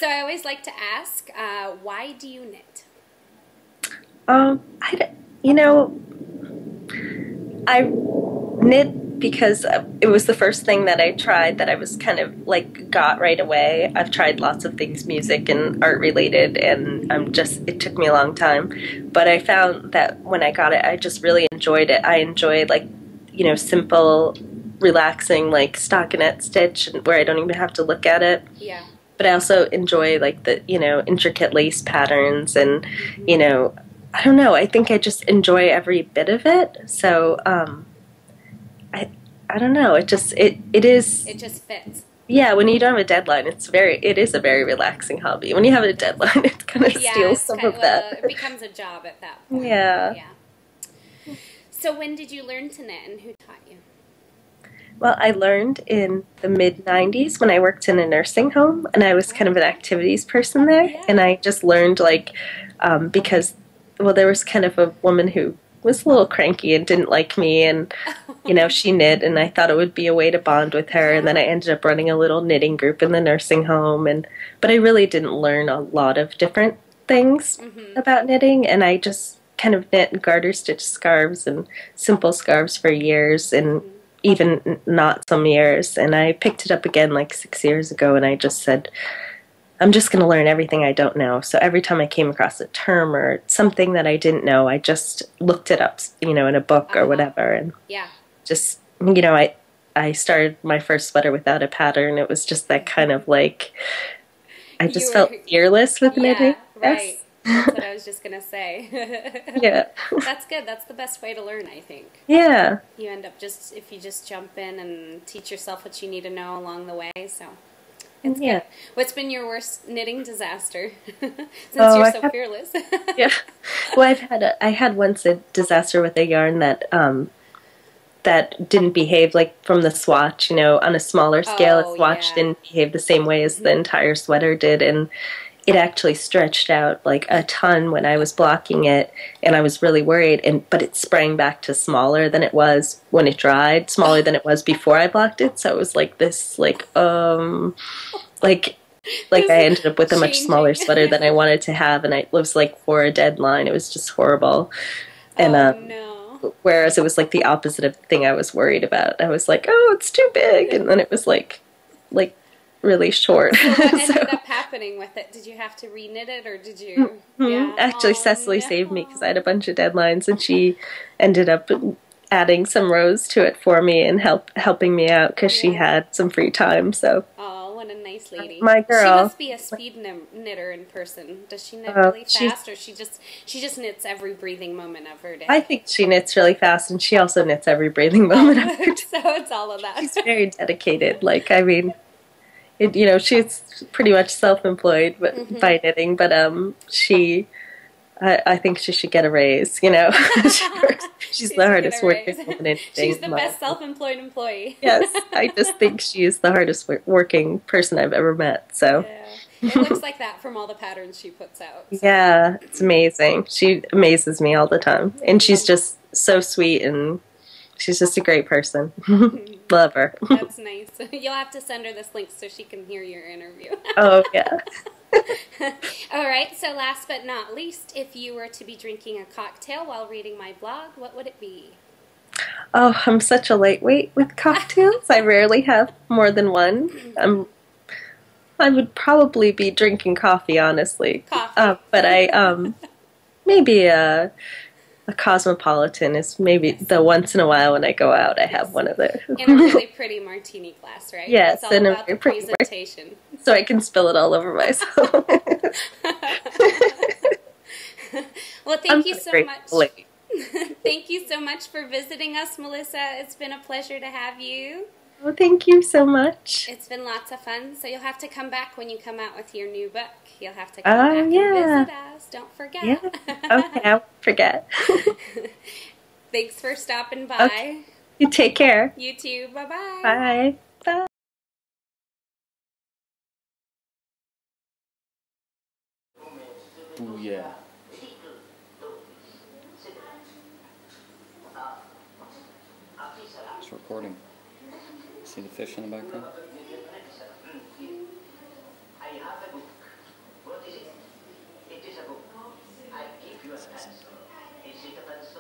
So I always like to ask, why do you knit? You know, I knit because it was the first thing that I tried that I was kind of like got right away. I've tried lots of things, music and art related, and it took me a long time. But I found that when I got it, I just really enjoyed it. I enjoyed like, simple, relaxing, like stockinette stitch where I don't even have to look at it. Yeah. But I also enjoy like the, intricate lace patterns and, I don't know, I think I just enjoy every bit of it. So, I I don't know. It is It just fits. yeah, when you don't have a deadline, it is a very relaxing hobby. When you have a deadline, it kind of Yeah, steals it's some kind of of, that. well, it becomes a job at that point. Yeah. Yeah. So when did you learn to knit and who taught you? Well, I learned in the mid 90s when I worked in a nursing home, and I was kind of an activities person there. Yeah. And I just learned, like, because, well, there was kind of a woman who was a little cranky and didn't like me, and, she knit, and I thought it would be a way to bond with her. And then I ended up running a little knitting group in the nursing home. But I really didn't learn a lot of different things about knitting, and I just kind of knit garter stitch scarves and simple scarves for years, and even not some years. And I picked it up again like 6 years ago, and I just said, I'm just going to learn everything I don't know. So every time I came across a term or something that I didn't know, I just looked it up, in a book or whatever. And Yeah. just, I started my first sweater without a pattern. It was just that kind of like, I just felt fearless with knitting. Yeah, right. Yes. That's what I was just going to say. Yeah. That's good. That's the best way to learn, I think. Yeah. You end up if you just jump in and teach yourself what you need to know along the way, so it's good. What's been your worst knitting disaster? Since you're so fearless. Yeah. Well, I had once a disaster with a yarn that didn't behave like from the swatch, on a smaller scale. A swatch didn't behave the same way as the entire sweater did, and it actually stretched out like a ton when I was blocking it, and I was really worried. But it sprang back to smaller than it was when it dried, smaller than it was before I blocked it. So it was like this, like I ended up with a much smaller sweater than I wanted to have, and it was like for a deadline. It was just horrible. And no. Whereas it was like the opposite of the thing I was worried about. I was like, oh, it's too big, and then it was like really short. So what ended up happening with it? Did you have to re-knit it, or did you? Yeah. Actually, Cecily saved me because I had a bunch of deadlines, and she ended up adding some rows to it for me and helping me out because she had some free time. So. Oh, what a nice lady. My girl. She must be a speed knitter in person. Does she knit really fast, or she just knits every breathing moment of her day? I think she knits really fast, and she also knits every breathing moment of her day. So it's all of that. She's very dedicated. Like, I mean, she's pretty much self-employed by knitting, but I think she should get a raise. She's the hardest working woman in knitting. She's the best self-employed employee. Yes, I just think she is the hardest working person I've ever met. So. Yeah. It looks like that from all the patterns she puts out. So. Yeah, it's amazing. She amazes me all the time, and she's just so sweet, and she's just a great person. Love her. That's nice. You'll have to send her this link so she can hear your interview. Oh, yeah. All right, so last but not least, if you were to be drinking a cocktail while reading my blog, what would it be? Oh, I'm such a lightweight with cocktails. I rarely have more than one. I would probably be drinking coffee, honestly. Coffee. But maybe a cosmopolitan is maybe the once in a while when I go out I have one of those. In a really pretty martini glass, right? Yes, it's all about the presentation. So I can spill it all over myself. Well, thank you so much. Thank you so much for visiting us, Melissa. It's been a pleasure to have you. Well, thank you so much. It's been lots of fun. So you'll have to come back when you come out with your new book. You'll have to come back and visit us. Don't forget. Yeah. Okay, I won't forget. Thanks for stopping by. Okay. You take care. You too. Bye-bye. Bye. Bye. Ooh, yeah. It's recording. See the fish in the background? it is a book. I give you a pencil. Is it a pencil?